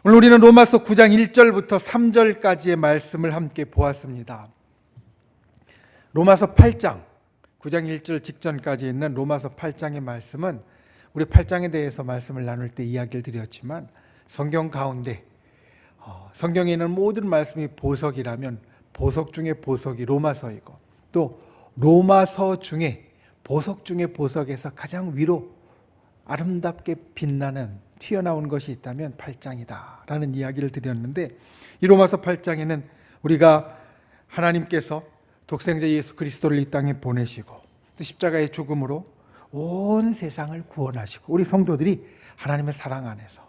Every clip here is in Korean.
오늘 우리는 로마서 9장 1절부터 3절까지의 말씀을 함께 보았습니다. 로마서 8장 9장 1절 직전까지 있는 로마서 8장의 말씀은 우리 8장에 대해서 말씀을 나눌 때 이야기를 드렸지만, 성경 가운데 성경에 있는 모든 말씀이 보석이라면 보석 중에 보석이 로마서이고, 또 로마서 중에 보석 중에 보석에서 가장 위로 아름답게 빛나는 튀어나온 것이 있다면 8장이다 라는 이야기를 드렸는데, 이 로마서 8장에는 우리가 하나님께서 독생자 예수 그리스도를 이 땅에 보내시고 또 십자가의 죽음으로 온 세상을 구원하시고, 우리 성도들이 하나님의 사랑 안에서,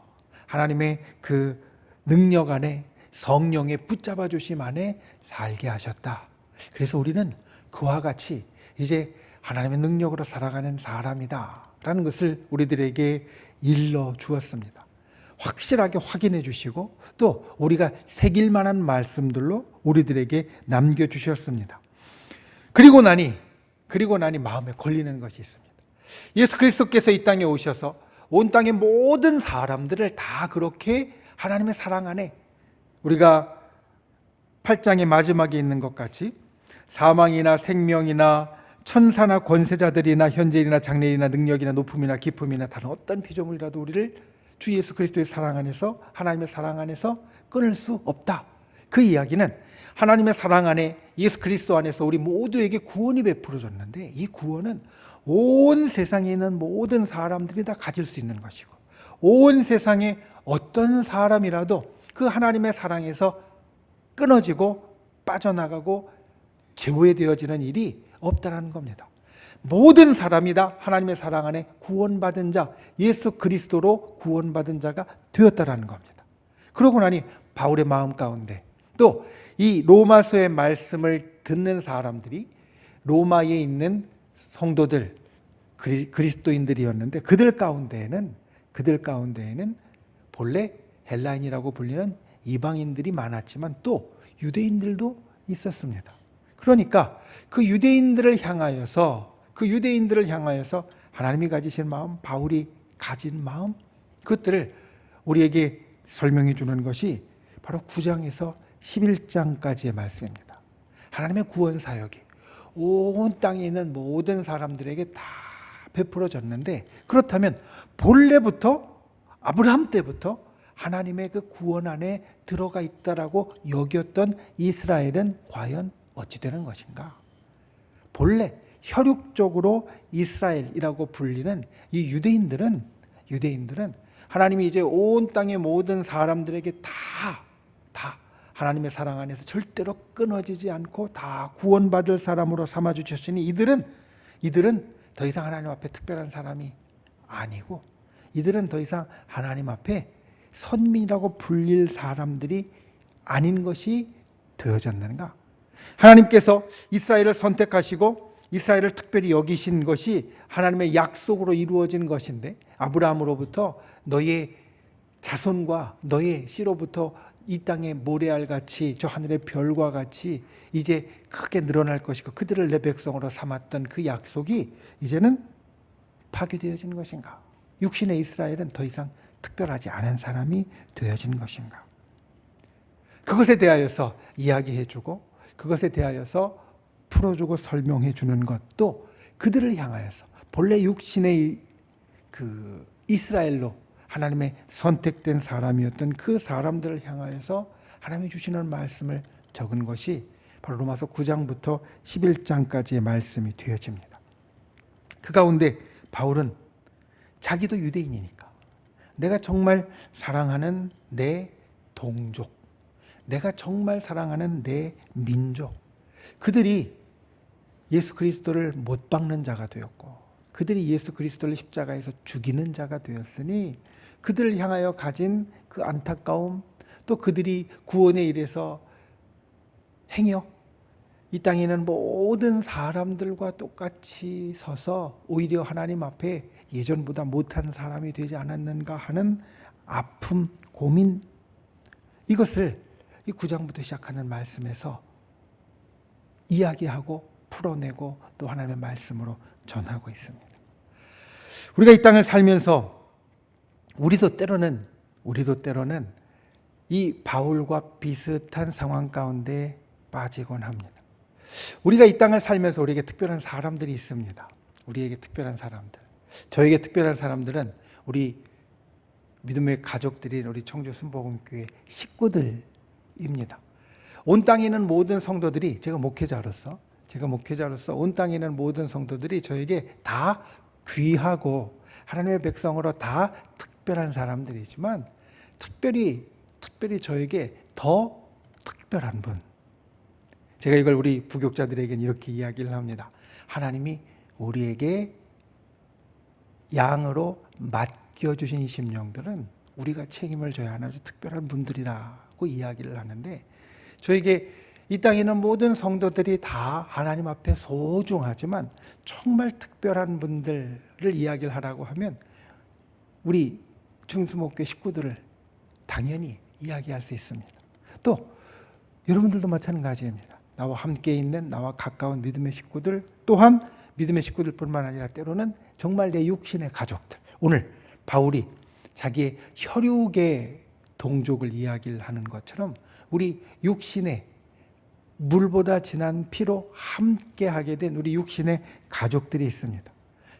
하나님의 그 능력 안에, 성령의 붙잡아 주심 안에 살게 하셨다. 그래서 우리는 그와 같이 이제 하나님의 능력으로 살아가는 사람이다 라는 것을 우리들에게 일러 주었습니다. 확실하게 확인해 주시고, 또 우리가 새길 만한 말씀들로 우리들에게 남겨주셨습니다. 그리고 나니 마음에 걸리는 것이 있습니다. 예수 그리스도께서 이 땅에 오셔서 온 땅의 모든 사람들을 다 그렇게 하나님의 사랑 안에, 우리가 8장의 마지막에 있는 것 같이 사망이나 생명이나 천사나 권세자들이나 현재일이나 장래일이나 능력이나 높음이나 깊음이나 다른 어떤 피조물이라도 우리를 주 예수 그리스도의 사랑 안에서, 하나님의 사랑 안에서 끊을 수 없다. 그 이야기는 하나님의 사랑 안에, 예수 그리스도 안에서 우리 모두에게 구원이 베풀어졌는데, 이 구원은 온 세상에 있는 모든 사람들이 다 가질 수 있는 것이고, 온 세상에 어떤 사람이라도 그 하나님의 사랑에서 끊어지고 빠져나가고 제외되어지는 일이 없다라는 겁니다. 모든 사람이 다 하나님의 사랑 안에 구원받은 자, 예수 그리스도로 구원받은 자가 되었다라는 겁니다. 그러고 나니 바울의 마음 가운데, 또 이 로마서의 말씀을 듣는 사람들이 로마에 있는 성도들, 그리스도인들이었는데, 그들 가운데에는 본래 헬라인이라고 불리는 이방인들이 많았지만 또 유대인들도 있었습니다. 그러니까 그 유대인들을 향하여서 하나님이 가지신 마음, 바울이 가진 마음, 그것들을 우리에게 설명해 주는 것이 바로 9장에서 11장까지의 말씀입니다. 하나님의 구원 사역이 온 땅에 있는 모든 사람들에게 다 베풀어졌는데, 그렇다면 본래부터, 아브라함 때부터 하나님의 그 구원 안에 들어가 있다라고 여겼던 이스라엘은 과연 어찌 되는 것인가? 본래 혈육적으로 이스라엘이라고 불리는 이 유대인들은 하나님이 이제 온 땅의 모든 사람들에게 다 하나님의 사랑 안에서 절대로 끊어지지 않고 다 구원받을 사람으로 삼아 주셨으니, 이들은 더 이상 하나님 앞에 특별한 사람이 아니고, 이들은 더 이상 하나님 앞에 선민이라고 불릴 사람들이 아닌 것이 되어졌는가? 하나님께서 이스라엘을 선택하시고 이스라엘을 특별히 여기신 것이 하나님의 약속으로 이루어진 것인데, 아브라함으로부터 너의 자손과 너의 씨로부터 이 땅의 모래알같이, 저 하늘의 별과 같이 이제 크게 늘어날 것이고 그들을 내 백성으로 삼았던 그 약속이 이제는 파괴되어진 것인가? 육신의 이스라엘은 더 이상 특별하지 않은 사람이 되어진 것인가? 그것에 대하여서 이야기해주고, 그것에 대하여서 풀어주고 설명해 주는 것도, 그들을 향하여서 본래 육신의 그 이스라엘로 하나님의 선택된 사람이었던 그 사람들을 향하여서 하나님이 주시는 말씀을 적은 것이 바로 로마서 9장부터 11장까지의 말씀이 되어집니다. 그 가운데 바울은 자기도 유대인이니까 내가 정말 사랑하는 내 동족, 내가 정말 사랑하는 내 민족, 그들이 예수 그리스도를 못 박는 자가 되었고, 그들이 예수 그리스도를 십자가에서 죽이는 자가 되었으니, 그들을 향하여 가진 그 안타까움, 또 그들이 구원의 일에서 행여 이 땅에 있는 모든 사람들과 똑같이 서서 오히려 하나님 앞에 예전보다 못한 사람이 되지 않았는가 하는 아픔, 고민, 이것을 이 9장부터 시작하는 말씀에서 이야기하고 풀어내고 또 하나님의 말씀으로 전하고 있습니다. 우리가 이 땅을 살면서 우리도 때로는 이 바울과 비슷한 상황 가운데 빠지곤 합니다. 우리가 이 땅을 살면서 우리에게 특별한 사람들이 있습니다. 우리에게 특별한 사람들. 저에게 특별한 사람들은 우리 믿음의 가족들인 우리 청주 순복음교회 식구들입니다. 온 땅에 있는 모든 성도들이 제가 목회자로서 온 땅에 있는 모든 성도들이 저에게 다 귀하고 하나님의 백성으로 다 특별한 사람들이지만 특별히 저에게 더 특별한 분. 제가 이걸 우리 부교육자들에게는 이렇게 이야기를 합니다. 하나님이 우리에게 양으로 맡겨주신 심령들은 우리가 책임을 져야 하는 아주 특별한 분들이라고 이야기를 하는데, 저에게 이 땅에 있는 모든 성도들이 다 하나님 앞에 소중하지만 정말 특별한 분들을 이야기를 하라고 하면 우리 충수목교 식구들을 당연히 이야기할 수 있습니다. 또 여러분들도 마찬가지입니다. 나와 함께 있는 나와 가까운 믿음의 식구들, 또한 믿음의 식구들뿐만 아니라 때로는 정말 내 육신의 가족들. 오늘 바울이 자기의 혈육의 동족을 이야기를 하는 것처럼 우리 육신의 물보다 진한 피로 함께하게 된 우리 육신의 가족들이 있습니다.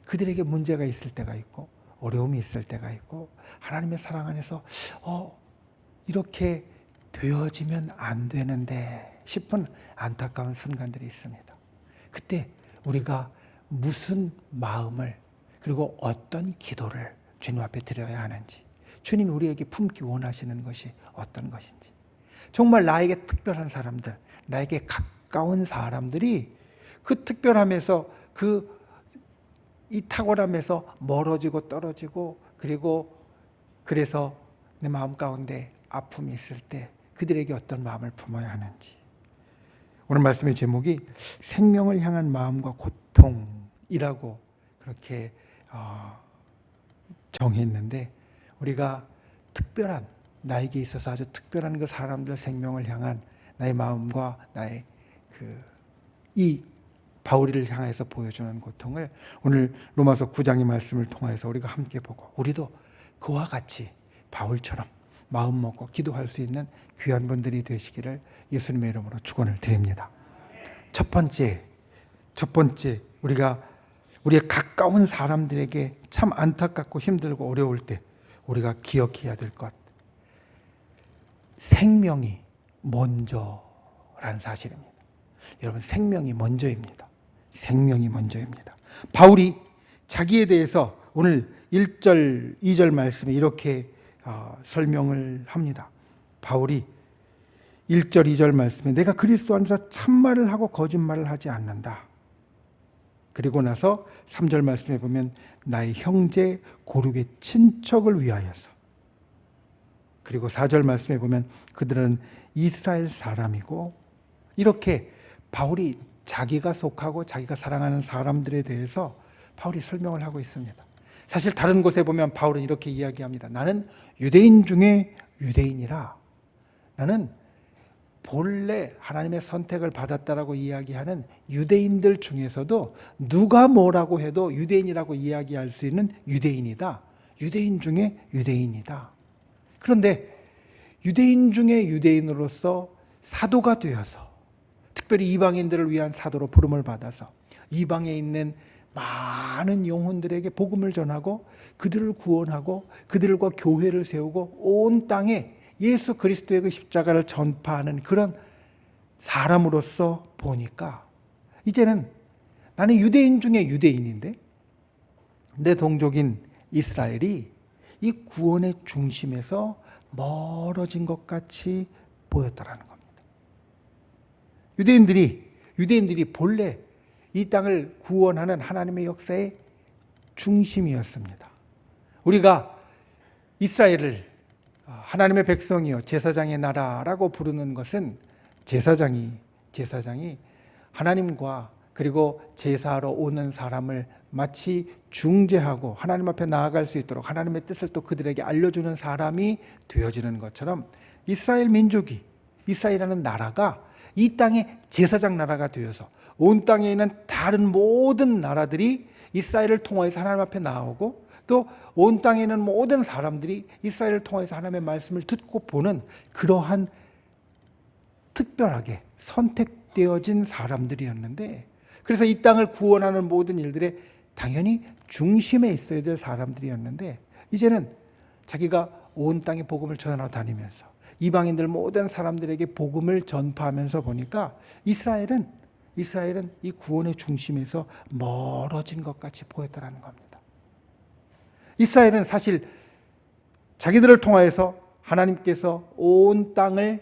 그들에게 문제가 있을 때가 있고 어려움이 있을 때가 있고 하나님의 사랑 안에서 이렇게 되어지면 안 되는데 싶은 안타까운 순간들이 있습니다. 그때 우리가 무슨 마음을 그리고 어떤 기도를 주님 앞에 드려야 하는지, 주님이 우리에게 품기 원하시는 것이 어떤 것인지, 정말 나에게 특별한 사람들, 나에게 가까운 사람들이 그 특별함에서 이 탁월함에서 멀어지고 떨어지고 그래서 내 마음 가운데 아픔이 있을 때 그들에게 어떤 마음을 품어야 하는지. 오늘 말씀의 제목이 생명을 향한 마음과 고통이라고 그렇게 정했는데, 우리가 특별한, 나에게 있어서 아주 특별한 그 사람들 생명을 향한 나의 마음과 나의 이 바울이를 향해서 보여주는 고통을 오늘 로마서 9장의 말씀을 통해서 우리가 함께 보고, 우리도 그와 같이 바울처럼 마음 먹고 기도할 수 있는 귀한 분들이 되시기를 예수님의 이름으로 축원을 드립니다. 첫 번째 우리의 가까운 사람들에게 참 안타깝고 힘들고 어려울 때 우리가 기억해야 될 것, 생명이 먼저라는 사실입니다. 여러분, 생명이 먼저입니다. 생명이 먼저입니다. 바울이 자기에 대해서 오늘 1절, 2절 말씀에 이렇게 설명을 합니다. 바울이 1절, 2절 말씀에 내가 그리스도 안에서 참말을 하고 거짓말을 하지 않는다. 그리고 나서 3절 말씀에 보면 나의 형제 고륙의 친척을 위하여서, 그리고 4절 말씀에 보면 그들은 이스라엘 사람이고, 이렇게 바울이 자기가 속하고 자기가 사랑하는 사람들에 대해서 바울이 설명을 하고 있습니다. 사실 다른 곳에 보면 바울은 이렇게 이야기합니다. 나는 유대인 중에 유대인이라. 나는 본래 하나님의 선택을 받았다라고 이야기하는 유대인들 중에서도 누가 뭐라고 해도 유대인이라고 이야기할 수 있는 유대인이다. 유대인 중에 유대인이다. 그런데 유대인 중에 유대인으로서 사도가 되어서, 특별히 이방인들을 위한 사도로 부름을 받아서 이방에 있는 많은 영혼들에게 복음을 전하고 그들을 구원하고 그들과 교회를 세우고 온 땅에 예수 그리스도의 그 십자가를 전파하는 그런 사람으로서 보니까, 이제는 나는 유대인 중에 유대인인데 내 동족인 이스라엘이 이 구원의 중심에서 멀어진 것 같이 보였다라는 겁니다. 유대인들이 본래 이 땅을 구원하는 하나님의 역사의 중심이었습니다. 우리가 이스라엘을 하나님의 백성이요 제사장의 나라라고 부르는 것은 제사장이 하나님과 그리고 제사하러 오는 사람을 마치 중재하고 하나님 앞에 나아갈 수 있도록 하나님의 뜻을 또 그들에게 알려주는 사람이 되어지는 것처럼, 이스라엘 민족이, 이스라엘이라는 나라가 이 땅의 제사장 나라가 되어서 온 땅에 있는 다른 모든 나라들이 이스라엘을 통하여서 하나님 앞에 나오고, 또 온 땅에 있는 모든 사람들이 이스라엘을 통해서 하나님의 말씀을 듣고 보는 그러한 특별하게 선택되어진 사람들이었는데, 그래서 이 땅을 구원하는 모든 일들에 당연히 중심에 있어야 될 사람들이었는데, 이제는 자기가 온 땅에 복음을 전하러 다니면서 이방인들 모든 사람들에게 복음을 전파하면서 보니까 이스라엘은 이 구원의 중심에서 멀어진 것 같이 보였다는 겁니다. 이스라엘은 사실 자기들을 통하여서 하나님께서 온 땅을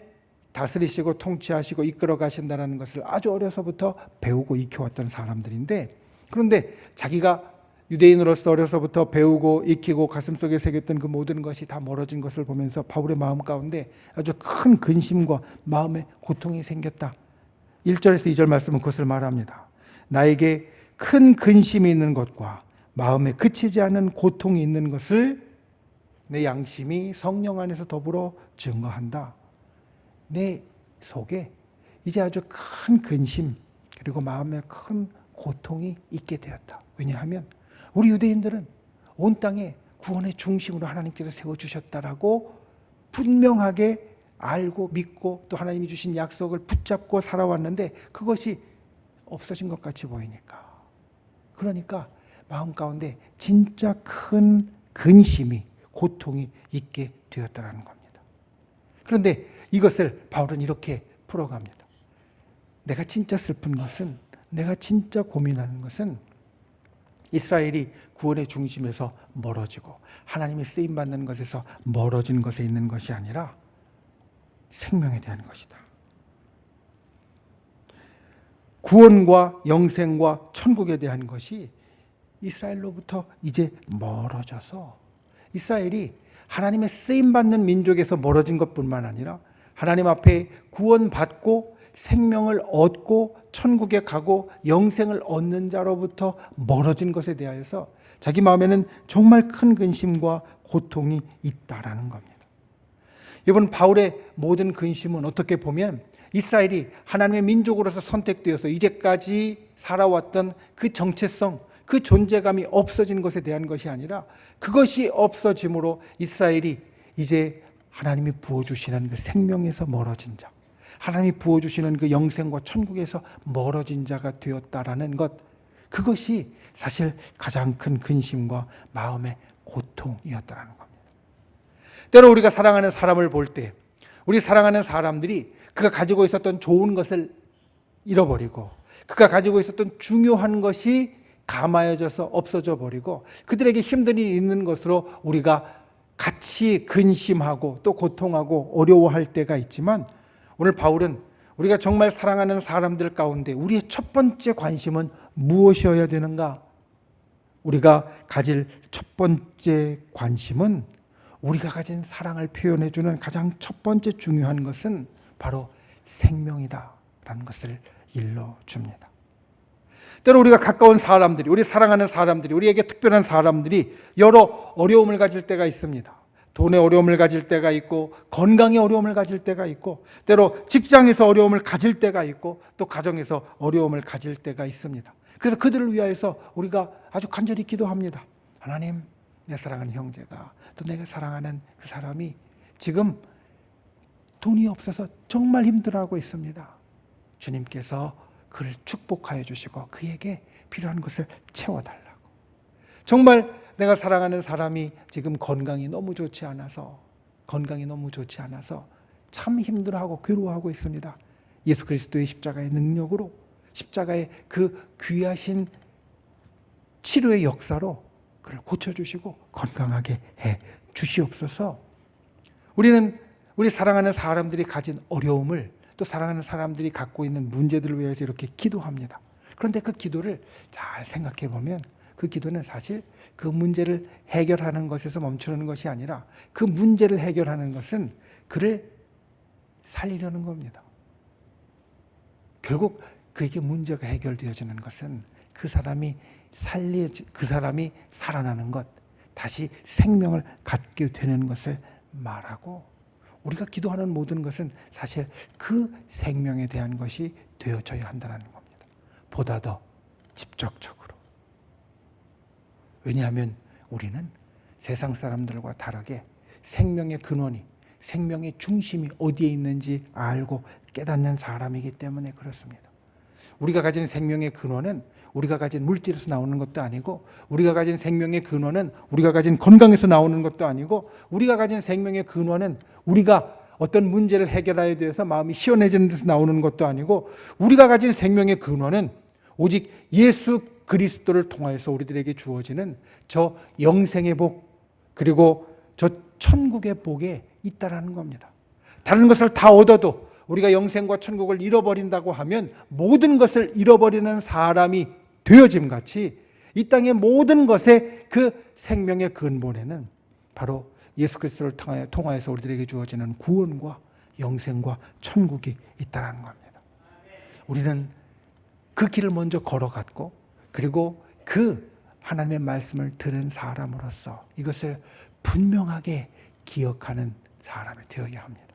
다스리시고 통치하시고 이끌어 가신다는 것을 아주 어려서부터 배우고 익혀왔던 사람들인데, 그런데 자기가 유대인으로서 어려서부터 배우고 익히고 가슴속에 새겼던 그 모든 것이 다 멀어진 것을 보면서 바울의 마음 가운데 아주 큰 근심과 마음의 고통이 생겼다. 1절에서 2절 말씀은 그것을 말합니다. 나에게 큰 근심이 있는 것과 마음에 그치지 않는 고통이 있는 것을 내 양심이 성령 안에서 더불어 증거한다. 내 속에 이제 아주 큰 근심 그리고 마음에 큰 고통이 있게 되었다. 왜냐하면 우리 유대인들은 온 땅에 구원의 중심으로 하나님께서 세워주셨다라고 분명하게 알고 믿고 또 하나님이 주신 약속을 붙잡고 살아왔는데, 그것이 없어진 것 같이 보이니까, 그러니까 마음 가운데 진짜 큰 근심이 고통이 있게 되었다는 겁니다. 그런데 이것을 바울은 이렇게 풀어갑니다. 내가 진짜 슬픈 것은, 내가 진짜 고민하는 것은 이스라엘이 구원의 중심에서 멀어지고 하나님의 쓰임받는 것에서 멀어진 것에 있는 것이 아니라 생명에 대한 것이다. 구원과 영생과 천국에 대한 것이 이스라엘로부터 이제 멀어져서 이스라엘이 하나님의 쓰임받는 민족에서 멀어진 것뿐만 아니라 하나님 앞에 구원받고 생명을 얻고 천국에 가고 영생을 얻는 자로부터 멀어진 것에 대하여서 자기 마음에는 정말 큰 근심과 고통이 있다라는 겁니다. 이번 바울의 모든 근심은 어떻게 보면 이스라엘이 하나님의 민족으로서 선택되어서 이제까지 살아왔던 그 정체성, 그 존재감이 없어진 것에 대한 것이 아니라, 그것이 없어짐으로 이스라엘이 이제 하나님이 부어주시는 그 생명에서 멀어진 자, 하나님이 부어주시는 그 영생과 천국에서 멀어진 자가 되었다라는 것, 그것이 사실 가장 큰 근심과 마음의 고통이었다는 겁니다. 때로 우리가 사랑하는 사람을 볼 때, 우리 사랑하는 사람들이 그가 가지고 있었던 좋은 것을 잃어버리고 그가 가지고 있었던 중요한 것이 감하여져서 없어져 버리고 그들에게 힘든 일이 있는 것으로 우리가 같이 근심하고 또 고통하고 어려워할 때가 있지만, 오늘 바울은 우리가 정말 사랑하는 사람들 가운데 우리의 첫 번째 관심은 무엇이어야 되는가? 우리가 가질 첫 번째 관심은, 우리가 가진 사랑을 표현해주는 가장 첫 번째 중요한 것은 바로 생명이다라는 것을 일러줍니다. 때로 우리가 가까운 사람들이, 우리 사랑하는 사람들이, 우리에게 특별한 사람들이 여러 어려움을 가질 때가 있습니다. 돈의 어려움을 가질 때가 있고, 건강의 어려움을 가질 때가 있고, 때로 직장에서 어려움을 가질 때가 있고, 또 가정에서 어려움을 가질 때가 있습니다. 그래서 그들을 위하여서 우리가 아주 간절히 기도합니다. 하나님, 내 사랑하는 형제가, 또 내가 사랑하는 그 사람이 지금 돈이 없어서 정말 힘들어하고 있습니다. 주님께서 그를 축복하여 주시고 그에게 필요한 것을 채워달라고. 정말 내가 사랑하는 사람이 지금 건강이 너무 좋지 않아서 참 힘들어하고 괴로워하고 있습니다. 예수 그리스도의 십자가의 능력으로, 십자가의 그 귀하신 치료의 역사로 그를 고쳐주시고 건강하게 해 주시옵소서. 우리는 우리 사랑하는 사람들이 가진 어려움을, 또 사랑하는 사람들이 갖고 있는 문제들을 위해서 이렇게 기도합니다. 그런데 그 기도를 잘 생각해 보면 그 기도는 사실 그 문제를 해결하는 것에서 멈추는 것이 아니라, 그 문제를 해결하는 것은 그를 살리려는 겁니다. 결국 그에게 문제가 해결되어지는 것은 그 사람이 살아나는 것, 다시 생명을 갖게 되는 것을 말하고, 우리가 기도하는 모든 것은 사실 그 생명에 대한 것이 되어져야 한다는 겁니다. 보다 더 집적적으로. 왜냐하면 우리는 세상 사람들과 다르게 생명의 근원이, 생명의 중심이 어디에 있는지 알고 깨닫는 사람이기 때문에 그렇습니다. 우리가 가진 생명의 근원은 우리가 가진 물질에서 나오는 것도 아니고, 우리가 가진 생명의 근원은 우리가 가진 건강에서 나오는 것도 아니고, 우리가 가진 생명의 근원은 우리가 어떤 문제를 해결하여 대해서 마음이 시원해지는 데서 나오는 것도 아니고, 우리가 가진 생명의 근원은 오직 예수 그리스도를 통하여서 우리들에게 주어지는 저 영생의 복, 그리고 저 천국의 복에 있다라는 겁니다. 다른 것을 다 얻어도 우리가 영생과 천국을 잃어버린다고 하면 모든 것을 잃어버리는 사람이 되어짐 같이 이 땅의 모든 것의 그 생명의 근본에는 바로 예수 그리스도를 통하여서 우리들에게 주어지는 구원과 영생과 천국이 있다는 겁니다. 우리는 그 길을 먼저 걸어갔고, 그리고 그 하나님의 말씀을 들은 사람으로서 이것을 분명하게 기억하는 사람이 되어야 합니다.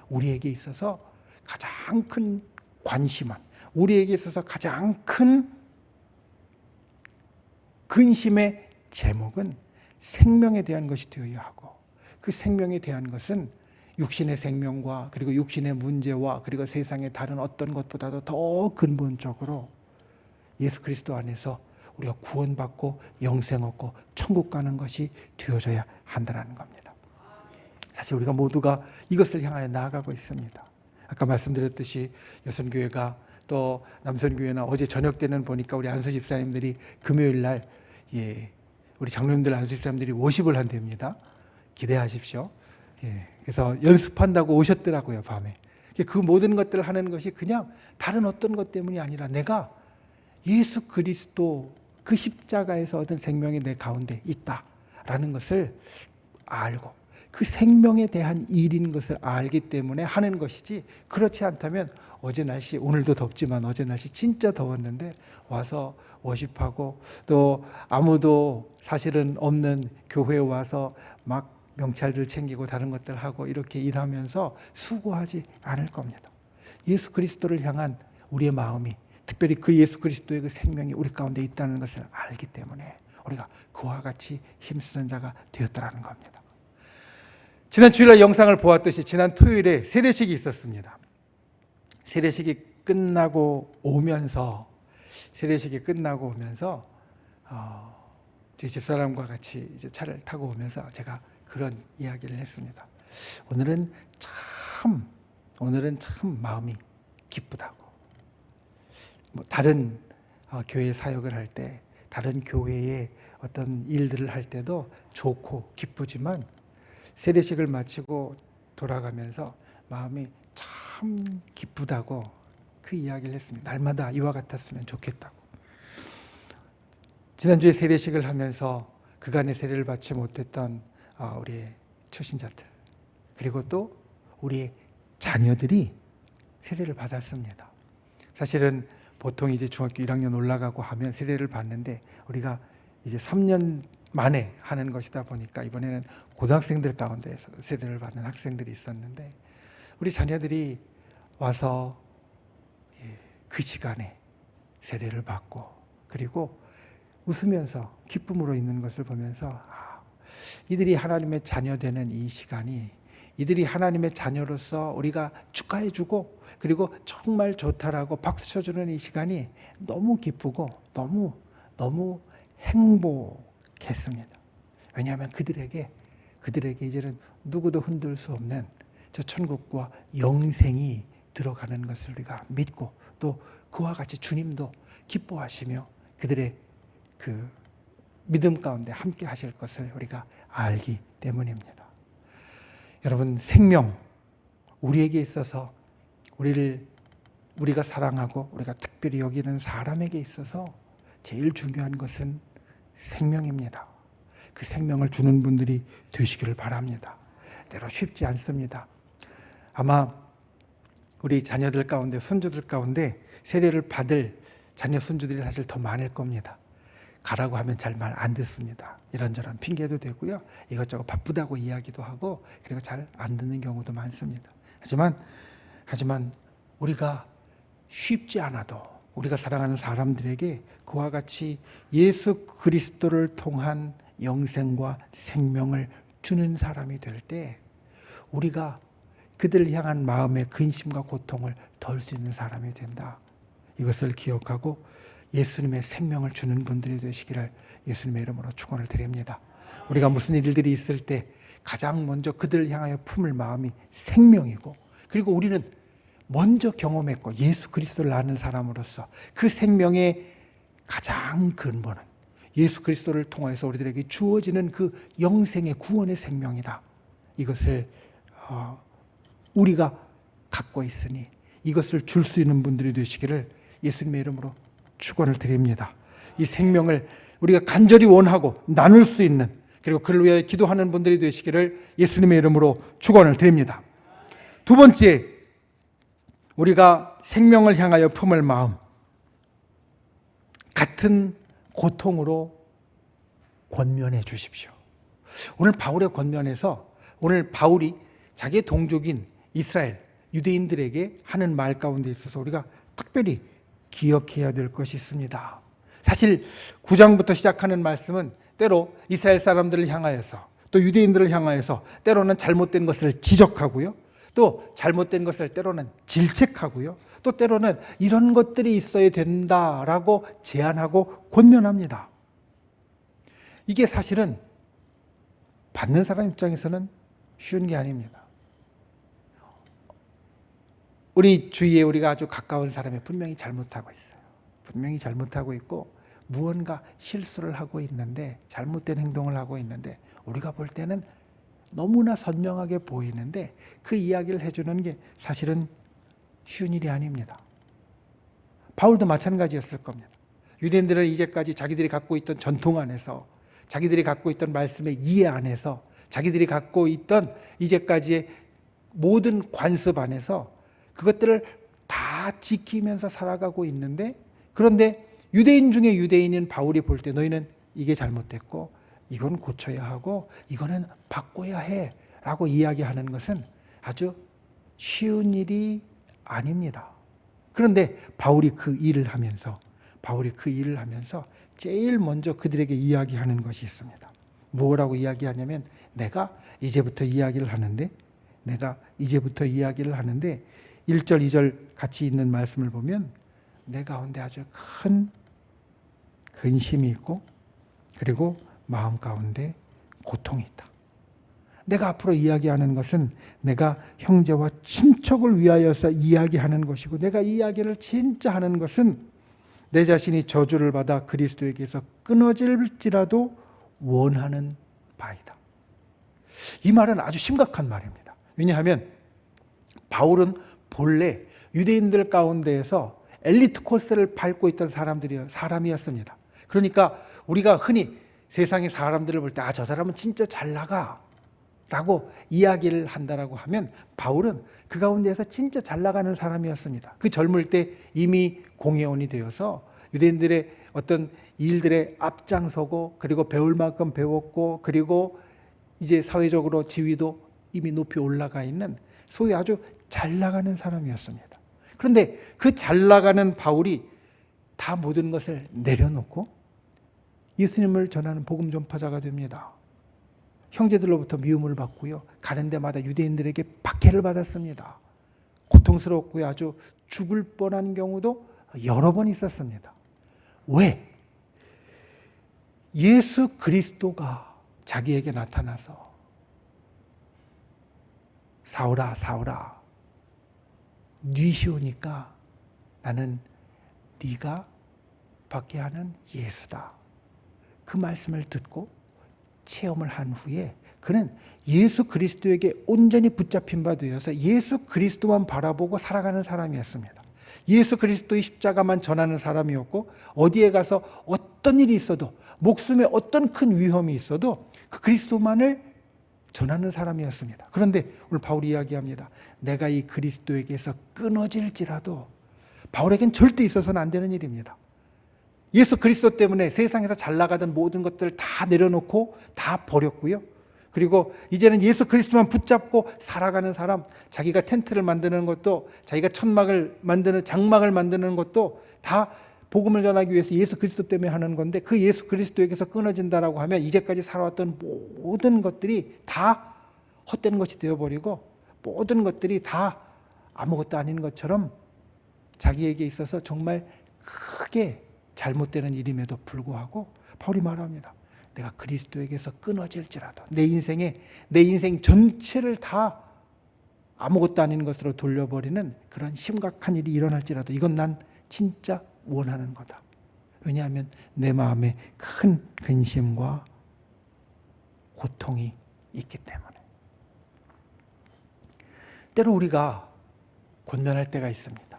우리에게 있어서 가장 큰 관심은, 우리에게 있어서 가장 큰 근심의 제목은 생명에 대한 것이 되어야 하고, 그 생명에 대한 것은 육신의 생명과 그리고 육신의 문제와 그리고 세상의 다른 어떤 것보다도 더 근본적으로 예수 그리스도 안에서 우리가 구원받고 영생 얻고 천국 가는 것이 되어져야 한다는 겁니다. 사실 우리가 모두가 이것을 향하여 나아가고 있습니다. 아까 말씀드렸듯이 여선교회가 또 남선교회나 어제 저녁 때는 보니까 우리 안수 집사님들이 금요일 날 우리 장로님들 안수 집사님들이 워십을 한답니다. 기대하십시오. 그래서 연습한다고 오셨더라고요, 밤에. 그 모든 것들을 하는 것이 그냥 다른 어떤 것 때문이 아니라 내가 예수 그리스도 그 십자가에서 얻은 생명이 내 가운데 있다라는 것을 알고 그 생명에 대한 일인 것을 알기 때문에 하는 것이지, 그렇지 않다면 어제 날씨, 오늘도 덥지만 어제 날씨 진짜 더웠는데 와서 워십하고 또 아무도 사실은 없는 교회에 와서 막 명찰들 챙기고 다른 것들 하고 이렇게 일하면서 수고하지 않을 겁니다. 예수 그리스도를 향한 우리의 마음이, 특별히 그 예수 그리스도의 그 생명이 우리 가운데 있다는 것을 알기 때문에 우리가 그와 같이 힘쓰는 자가 되었다는 겁니다. 지난 주일날 영상을 보았듯이 지난 토요일에 세례식이 있었습니다. 세례식이 끝나고 오면서 제 집사람과 같이 이제 차를 타고 오면서 제가 그런 이야기를 했습니다. 오늘은 참 마음이 기쁘다고. 다른 교회 사역을 할 때, 다른 교회의 어떤 일들을 할 때도 좋고 기쁘지만 세례식을 마치고 돌아가면서 마음이 참 기쁘다고 그 이야기를 했습니다. 날마다 이와 같았으면 좋겠다고. 지난주에 세례식을 하면서 그간의 세례를 받지 못했던 우리 초신자들, 그리고 또 우리 자녀들이 세례를 받았습니다. 사실은 보통 이제 중학교 1학년 올라가고 하면 세례를 받는데 우리가 이제 3년 만에 하는 것이다 보니까 이번에는 고등학생들 가운데에서 세례를 받는 학생들이 있었는데, 우리 자녀들이 와서 그 시간에 세례를 받고 그리고 웃으면서 기쁨으로 있는 것을 보면서 이들이 하나님의 자녀 되는 이 시간이, 이들이 하나님의 자녀로서 우리가 축하해주고 그리고 정말 좋다라고 박수 쳐주는 이 시간이 너무 기쁘고 너무 행복했습니다. 왜냐하면 그들에게 이제는 누구도 흔들 수 없는 저 천국과 영생이 들어가는 것을 우리가 믿고, 또 그와 같이 주님도 기뻐하시며 그들의 그 믿음 가운데 함께 하실 것을 우리가 알기 때문입니다. 여러분, 생명, 우리에게 있어서 우리가 사랑하고 우리가 특별히 여기는 사람에게 있어서 제일 중요한 것은 생명입니다. 그 생명을 주는 분들이 되시기를 바랍니다. 때로 쉽지 않습니다. 아마 우리 자녀들 가운데, 손주들 가운데 세례를 받을 자녀, 손주들이 사실 더 많을 겁니다. 가라고 하면 잘 말 안 듣습니다. 이런저런 핑계도 되고요. 이것저것 바쁘다고 이야기도 하고, 그리고 잘 안 듣는 경우도 많습니다. 하지만 우리가 쉽지 않아도 우리가 사랑하는 사람들에게 그와 같이 예수 그리스도를 통한 영생과 생명을 주는 사람이 될 때 우리가 그들을 향한 마음의 근심과 고통을 덜 수 있는 사람이 된다. 이것을 기억하고 예수님의 생명을 주는 분들이 되시기를 예수님의 이름으로 축원을 드립니다. 우리가 무슨 일들이 있을 때 가장 먼저 그들을 향하여 품을 마음이 생명이고, 그리고 우리는 먼저 경험했고 예수 그리스도를 아는 사람으로서 그 생명의 가장 근본은 예수 그리스도를 통해서 우리들에게 주어지는 그 영생의 구원의 생명이다. 이것을 우리가 갖고 있으니 이것을 줄 수 있는 분들이 되시기를 예수님의 이름으로 축원을 드립니다. 이 생명을 우리가 간절히 원하고 나눌 수 있는, 그리고 그를 위하여 기도하는 분들이 되시기를 예수님의 이름으로 축원을 드립니다. 두 번째, 우리가 생명을 향하여 품을 마음, 같은 고통으로 권면해 주십시오. 오늘 바울의 권면에서 오늘 바울이 자기의 동족인 이스라엘 유대인들에게 하는 말 가운데 있어서 우리가 특별히 기억해야 될 것이 있습니다. 사실 9장부터 시작하는 말씀은 때로 이스라엘 사람들을 향하여서 또 유대인들을 향하여서 때로는 잘못된 것을 지적하고요, 또 잘못된 것을 때로는 질책하고요, 또 때로는 이런 것들이 있어야 된다라고 제안하고 권면합니다. 이게 사실은 받는 사람 입장에서는 쉬운 게 아닙니다. 우리 주위에 우리가 아주 가까운 사람이 분명히 잘못하고 있어요. 분명히 잘못하고 있고 무언가 실수를 하고 있는데, 잘못된 행동을 하고 있는데 우리가 볼 때는 너무나 선명하게 보이는데 그 이야기를 해주는 게 사실은 쉬운 일이 아닙니다. 바울도 마찬가지였을 겁니다. 유대인들은 이제까지 자기들이 갖고 있던 전통 안에서, 자기들이 갖고 있던 말씀의 이해 안에서, 자기들이 갖고 있던 이제까지의 모든 관습 안에서 그것들을 다 지키면서 살아가고 있는데, 그런데 유대인 중에 유대인인 바울이 볼 때 너희는 이게 잘못됐고 이건 고쳐야 하고 이거는 바꿔야 해 라고 이야기하는 것은 아주 쉬운 일이 아닙니다. 그런데 바울이 그 일을 하면서 제일 먼저 그들에게 이야기하는 것이 있습니다. 뭐라고 이야기하냐면, 내가 이제부터 이야기를 하는데 1절 2절 같이 있는 말씀을 보면 내 가운데 아주 큰 근심이 있고, 그리고 마음 가운데 고통이 있다. 내가 앞으로 이야기하는 것은 내가 형제와 친척을 위하여서 이야기하는 것이고, 내가 이야기를 진짜 하는 것은 내 자신이 저주를 받아 그리스도에게서 끊어질지라도 원하는 바이다. 이 말은 아주 심각한 말입니다. 왜냐하면 바울은 본래 유대인들 가운데에서 엘리트 코스를 밟고 있던 사람이었습니다. 그러니까 우리가 흔히 세상의 사람들을 볼 때 저 사람은 진짜 잘 나가 라고 이야기를 한다라고 하면, 바울은 그 가운데에서 진짜 잘 나가는 사람이었습니다. 그 젊을 때 이미 공회원이 되어서 유대인들의 어떤 일들에 앞장서고, 그리고 배울 만큼 배웠고, 그리고 이제 사회적으로 지위도 이미 높이 올라가 있는 소위 아주 잘 나가는 사람이었습니다. 그런데 그 잘 나가는 바울이 다 모든 것을 내려놓고 예수님을 전하는 복음 전파자가 됩니다. 형제들로부터 미움을 받고요, 가는 데마다 유대인들에게 박해를 받았습니다. 고통스럽고요, 아주 죽을 뻔한 경우도 여러 번 있었습니다. 왜? 예수 그리스도가 자기에게 나타나서 사울아 사울아, 네 시오니까 나는 네가 받게 하는 예수다. 그 말씀을 듣고 체험을 한 후에 그는 예수 그리스도에게 온전히 붙잡힌 바 되어서 예수 그리스도만 바라보고 살아가는 사람이었습니다. 예수 그리스도의 십자가만 전하는 사람이었고, 어디에 가서 어떤 일이 있어도, 목숨에 어떤 큰 위험이 있어도 그 그리스도만을 전하는 사람이었습니다. 그런데 오늘 바울이 이야기합니다. 내가 이 그리스도에게서 끊어질지라도, 바울에겐 절대 있어서는 안 되는 일입니다. 예수 그리스도 때문에 세상에서 잘 나가던 모든 것들을 다 내려놓고 다 버렸고요, 그리고 이제는 예수 그리스도만 붙잡고 살아가는 사람, 자기가 텐트를 만드는 것도, 자기가 장막을 만드는 것도 다 복음을 전하기 위해서 예수 그리스도 때문에 하는 건데 그 예수 그리스도에게서 끊어진다라고 하면 이제까지 살아왔던 모든 것들이 다 헛되는 것이 되어버리고 모든 것들이 다 아무것도 아닌 것처럼 자기에게 있어서 정말 크게 잘못되는 일임에도 불구하고 바울이 말합니다. 내가 그리스도에게서 끊어질지라도 내 인생 전체를 다 아무것도 아닌 것으로 돌려버리는 그런 심각한 일이 일어날지라도 이건 난 진짜 원하는 거다. 왜냐하면 내 마음에 큰 근심과 고통이 있기 때문에. 때로 우리가 권면할 때가 있습니다.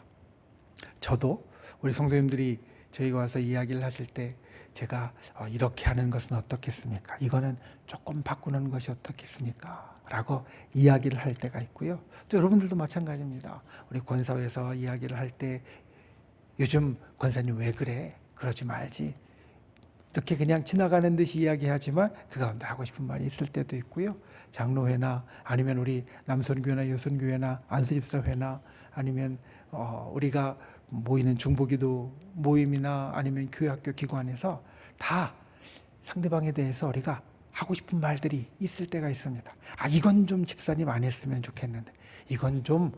저도 우리 성도님들이 저희가 와서 이야기를 하실 때 제가 이렇게 하는 것은 어떻겠습니까? 이거는 조금 바꾸는 것이 어떻겠습니까? 라고 이야기를 할 때가 있고요. 또 여러분들도 마찬가지입니다. 우리 권사회에서 이야기를 할 때 요즘 권사님 왜 그래? 그러지 말지. 이렇게 그냥 지나가는 듯이 이야기하지만 그 가운데 하고 싶은 말이 있을 때도 있고요. 장로회나 아니면 우리 남선교회나 여선교회나 안수집사회나 아니면 우리가 모이는 중보기도 모임이나 아니면 교회학교 기관에서 다 상대방에 대해서 우리가 하고 싶은 말들이 있을 때가 있습니다. 이건 좀 집사님 안 했으면 좋겠는데, 이건 좀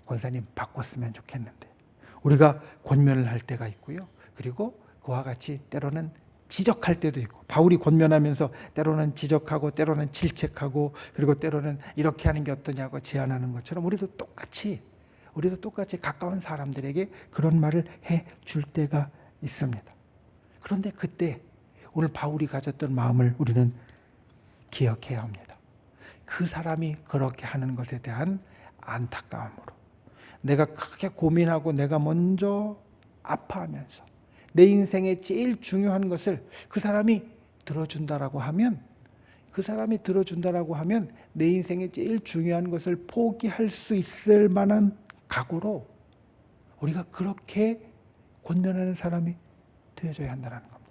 권사님 바꿨으면 좋겠는데, 우리가 권면을 할 때가 있고요. 그리고 그와 같이 때로는 지적할 때도 있고, 바울이 권면하면서 때로는 지적하고 때로는 질책하고 그리고 때로는 이렇게 하는 게 어떠냐고 제안하는 것처럼 우리도 똑같이 가까운 사람들에게 그런 말을 해줄 때가 있습니다. 그런데 그때 오늘 바울이 가졌던 마음을 우리는 기억해야 합니다. 그 사람이 그렇게 하는 것에 대한 안타까움으로 내가 크게 고민하고 내가 먼저 아파하면서 내 인생에 제일 중요한 것을 그 사람이 들어준다라고 하면 내 인생에 제일 중요한 것을 포기할 수 있을 만한 각오로 우리가 그렇게 권면하는 사람이 되어줘야 한다는 겁니다.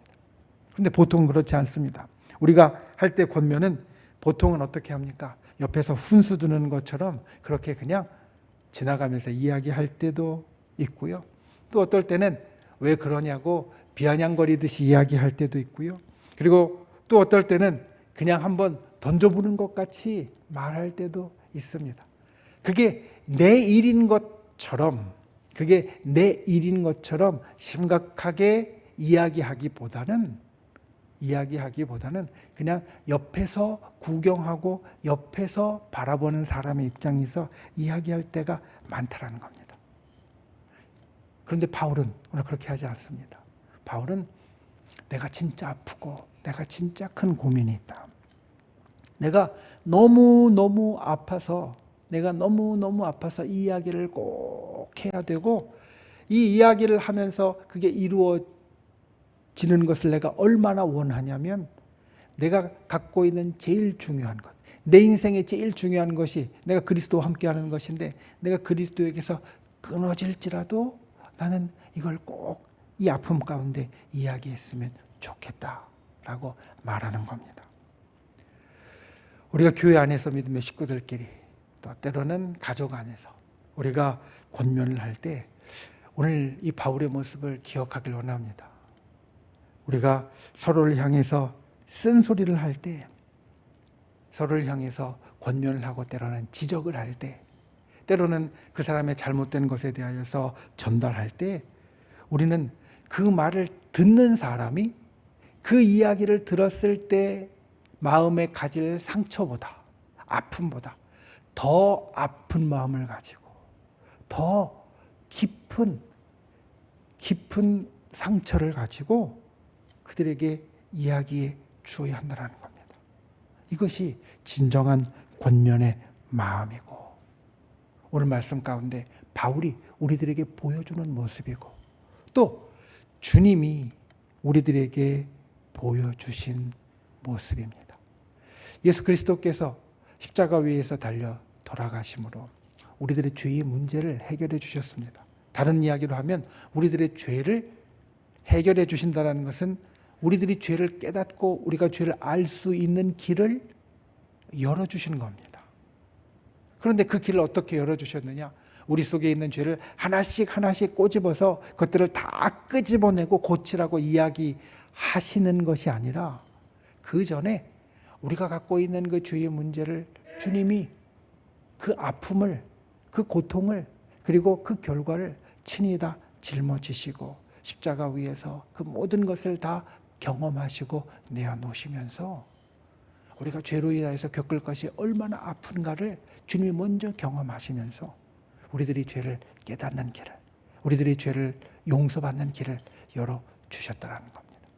그런데 보통은 그렇지 않습니다. 우리가 할 때 권면은 보통은 어떻게 합니까? 옆에서 훈수 두는 것처럼 그렇게 그냥 지나가면서 이야기할 때도 있고요. 또 어떨 때는 왜 그러냐고 비아냥거리듯이 이야기할 때도 있고요. 그리고 또 어떨 때는 그냥 한번 던져보는 것 같이 말할 때도 있습니다. 그게 내 일인 것처럼 심각하게 이야기하기보다는 그냥 옆에서 구경하고 옆에서 바라보는 사람의 입장에서 이야기할 때가 많다라는 겁니다. 그런데 바울은 오늘 그렇게 하지 않습니다. 바울은 내가 진짜 아프고 내가 진짜 큰 고민이 있다. 내가 너무 아파서 이 이야기를 꼭 해야 되고 이 이야기를 하면서 그게 이루어지는 것을 내가 얼마나 원하냐면 내가 갖고 있는 제일 중요한 것, 내 인생에 제일 중요한 것이 내가 그리스도와 함께하는 것인데 내가 그리스도에게서 끊어질지라도 나는 이걸 꼭 이 아픔 가운데 이야기했으면 좋겠다라고 말하는 겁니다. 우리가 교회 안에서 믿음의 식구들끼리 또 때로는 가족 안에서 우리가 권면을 할 때 오늘 이 바울의 모습을 기억하길 원합니다. 우리가 서로를 향해서 쓴소리를 할 때, 서로를 향해서 권면을 하고 때로는 지적을 할 때, 때로는 그 사람의 잘못된 것에 대하여서 전달할 때 우리는 그 말을 듣는 사람이 그 이야기를 들었을 때 마음에 가질 상처보다, 아픔보다 더 아픈 마음을 가지고 더 깊은 상처를 가지고 그들에게 이야기해 주어야 한다는 겁니다. 이것이 진정한 권면의 마음이고 오늘 말씀 가운데 바울이 우리들에게 보여주는 모습이고 또 주님이 우리들에게 보여주신 모습입니다. 예수 그리스도께서 십자가 위에서 달려 돌아가심으로 우리들의 죄의 문제를 해결해 주셨습니다. 다른 이야기로 하면 우리들의 죄를 해결해 주신다는 것은 우리들이 죄를 깨닫고 우리가 죄를 알 수 있는 길을 열어주시는 겁니다. 그런데 그 길을 어떻게 열어주셨느냐? 우리 속에 있는 죄를 하나씩 하나씩 꼬집어서 그것들을 다 끄집어내고 고치라고 이야기하시는 것이 아니라 그 전에 우리가 갖고 있는 그 죄의 문제를 주님이 그 아픔을, 그 고통을, 그리고 그 결과를 친히 다 짊어지시고 십자가 위에서 그 모든 것을 다 경험하시고 내어놓으시면서 우리가 죄로 인하여서 겪을 것이 얼마나 아픈가를 주님이 먼저 경험하시면서 우리들이 죄를 깨닫는 길을, 우리들이 죄를 용서받는 길을 열어주셨다는 겁니다.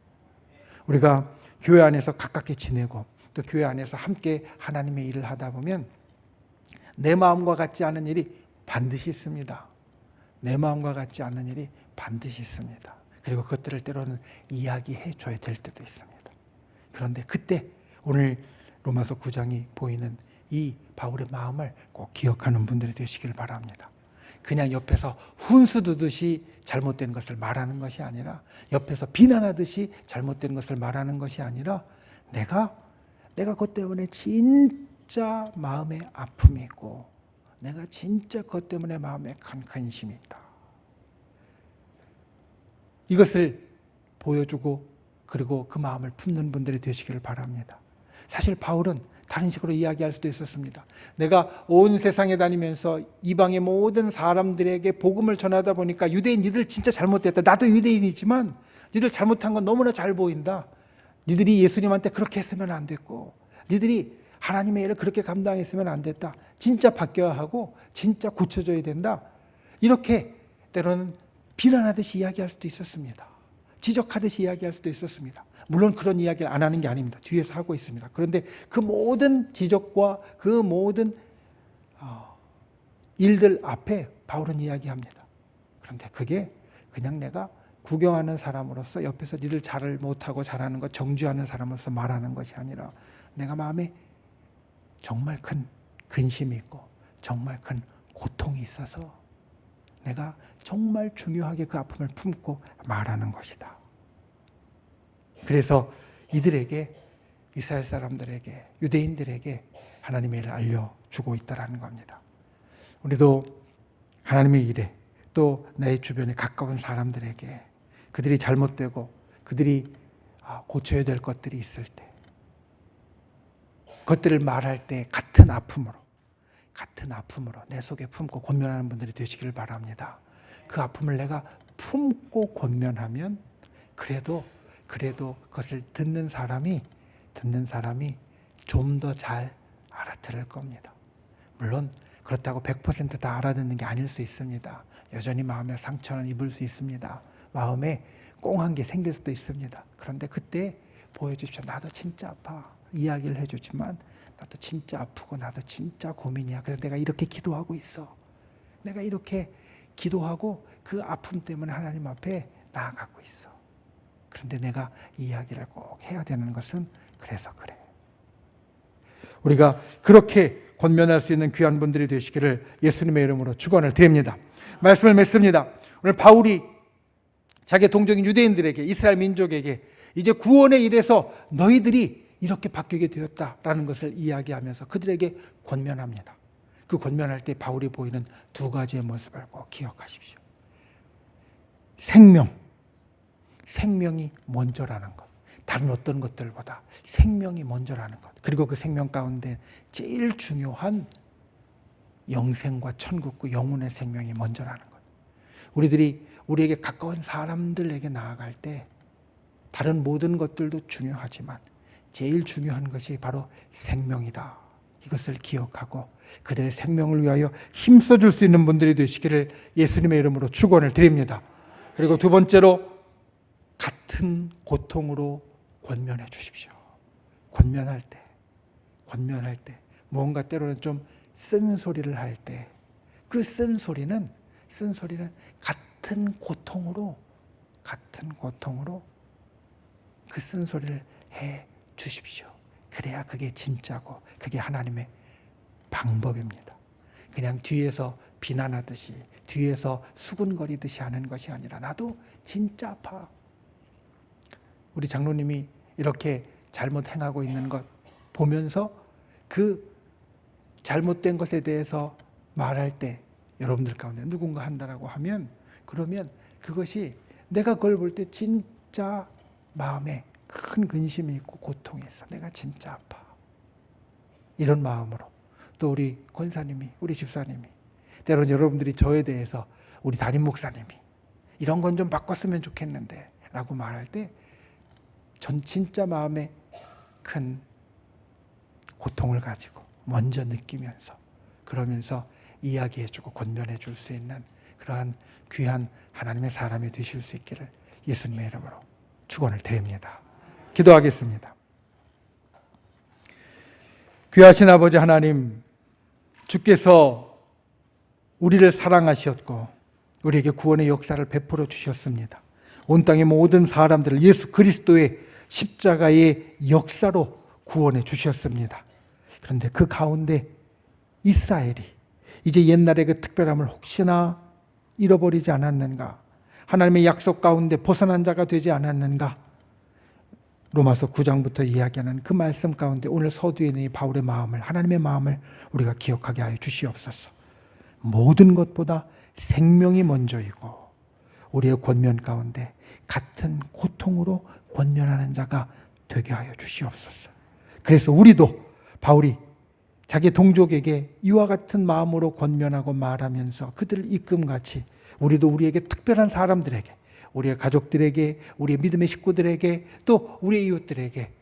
우리가 교회 안에서 가깝게 지내고 또 교회 안에서 함께 하나님의 일을 하다 보면 내 마음과 같지 않은 일이 반드시 있습니다. 내 마음과 같지 않은 일이 반드시 있습니다. 그리고 그것들을 때로는 이야기해 줘야 될 때도 있습니다. 그런데 그때 오늘 로마서 9장이 보이는 이 바울의 마음을 꼭 기억하는 분들이 되시길 바랍니다. 그냥 옆에서 훈수 두듯이 잘못된 것을 말하는 것이 아니라, 옆에서 비난하듯이 잘못된 것을 말하는 것이 아니라, 내가 그것 때문에 진짜 마음에 아픔이 있고 내가 진짜 그것 때문에 마음에 큰 근심이 있다. 이것을 보여주고 그리고 그 마음을 품는 분들이 되시기를 바랍니다. 사실 바울은 다른 식으로 이야기할 수도 있었습니다. 내가 온 세상에 다니면서 이방의 모든 사람들에게 복음을 전하다 보니까 유대인 니들 진짜 잘못됐다. 나도 유대인이지만 니들 잘못한 건 너무나 잘 보인다. 니들이 예수님한테 그렇게 했으면 안 됐고 니들이 하나님의 일을 그렇게 감당했으면 안 됐다. 진짜 바뀌어야 하고 진짜 고쳐져야 된다. 이렇게 때로는 비난하듯이 이야기할 수도 있었습니다. 지적하듯이 이야기할 수도 있었습니다. 물론 그런 이야기를 안 하는 게 아닙니다. 뒤에서 하고 있습니다. 그런데 그 모든 지적과 그 모든 일들 앞에 바울은 이야기합니다. 그런데 그게 그냥 내가 구경하는 사람으로서 옆에서 니들 잘을 못하고 잘하는 것 정죄하는 사람으로서 말하는 것이 아니라 내가 마음에 정말 큰 근심이 있고 정말 큰 고통이 있어서 내가 정말 중요하게 그 아픔을 품고 말하는 것이다. 그래서 이들에게, 이스라엘 사람들에게, 유대인들에게 하나님의 일을 알려주고 있다는 겁니다. 우리도 하나님의 일에 또 내 주변에 가까운 사람들에게 그들이 잘못되고 그들이 고쳐야 될 것들이 있을 때 그것들을 말할 때 같은 아픔으로 내 속에 품고 권면하는 분들이 되시기를 바랍니다. 그 아픔을 내가 품고 권면하면 그래도 그것을 듣는 사람이 좀 더 잘 알아들을 겁니다. 물론 그렇다고 100% 다 알아듣는 게 아닐 수 있습니다. 여전히 마음에 상처는 입을 수 있습니다. 마음에 꽁한 게 생길 수도 있습니다. 그런데 그때 보여주십시오. 나도 진짜 아파. 이야기를 해주지만 나도 진짜 아프고 나도 진짜 고민이야. 그래서 내가 이렇게 기도하고 있어. 내가 이렇게 기도하고 그 아픔 때문에 하나님 앞에 나아가고 있어. 그런데 내가 이 이야기를 꼭 해야 되는 것은 그래서 그래. 우리가 그렇게 권면할 수 있는 귀한 분들이 되시기를 예수님의 이름으로 축원을 드립니다. 말씀을 맺습니다. 오늘 바울이 자기 동족인 유대인들에게, 이스라엘 민족에게 이제 구원의 일에서 너희들이 이렇게 바뀌게 되었다라는 것을 이야기하면서 그들에게 권면합니다. 그 권면할 때 바울이 보이는 두 가지의 모습을 꼭 기억하십시오. 생명이 먼저라는 것. 다른 어떤 것들보다 생명이 먼저라는 것. 그리고 그 생명 가운데 제일 중요한 영생과 천국과 영혼의 생명이 먼저라는 것. 우리에게 가까운 사람들에게 나아갈 때 다른 모든 것들도 중요하지만 제일 중요한 것이 바로 생명이다. 이것을 기억하고 그들의 생명을 위하여 힘써줄 수 있는 분들이 되시기를 예수님의 이름으로 축원을 드립니다. 그리고 두 번째로 같은 고통으로 권면해 주십시오. 권면할 때 뭔가 때로는 좀 쓴소리를 할 때 그 쓴소리는 같은 고통으로 그 쓴소리를 해 주십시오. 그래야 그게 진짜고 그게 하나님의 방법입니다. 그냥 뒤에서 비난하듯이 뒤에서 수군거리듯이 하는 것이 아니라 나도 진짜 아파. 우리 장로님이 이렇게 잘못 행하고 있는 것 보면서 그 잘못된 것에 대해서 말할 때 여러분들 가운데 누군가 한다라고 하면 그러면 그것이 내가 그걸 볼 때 진짜 마음에 큰 근심이 있고 고통이 있어. 내가 진짜 아파. 이런 마음으로 또 우리 권사님이 우리 집사님이 때로는 여러분들이 저에 대해서 우리 담임 목사님이 이런 건 좀 바꿨으면 좋겠는데 라고 말할 때 전 진짜 마음에 큰 고통을 가지고 먼저 느끼면서 그러면서 이야기해주고 권면해 줄 수 있는 그러한 귀한 하나님의 사람이 되실 수 있기를 예수님의 이름으로 축원을 드립니다. 기도하겠습니다. 귀하신 아버지 하나님, 주께서 우리를 사랑하셨고 우리에게 구원의 역사를 베풀어 주셨습니다. 온 땅의 모든 사람들을 예수 그리스도의 십자가의 역사로 구원해 주셨습니다. 그런데 그 가운데 이스라엘이 이제 옛날의 그 특별함을 혹시나 잃어버리지 않았는가? 하나님의 약속 가운데 벗어난 자가 되지 않았는가? 로마서 9장부터 이야기하는 그 말씀 가운데 오늘 서두에 있는 이 바울의 마음을, 하나님의 마음을 우리가 기억하게 하여 주시옵소서. 모든 것보다 생명이 먼저이고 우리의 권면 가운데 같은 고통으로 권면하는 자가 되게 하여 주시옵소서. 그래서 우리도 바울이 자기 동족에게 이와 같은 마음으로 권면하고 말하면서 그들을 이끔같이 우리도 우리에게 특별한 사람들에게, 우리의 가족들에게, 우리의 믿음의 식구들에게, 또 우리의 이웃들에게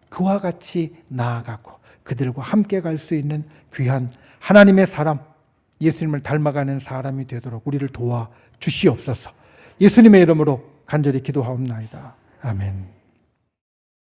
그와 같이 나아가고 그들과 함께 갈 수 있는 귀한 하나님의 사람, 예수님을 닮아가는 사람이 되도록 우리를 도와 주시옵소서. 예수님의 이름으로 간절히 기도하옵나이다. 아멘.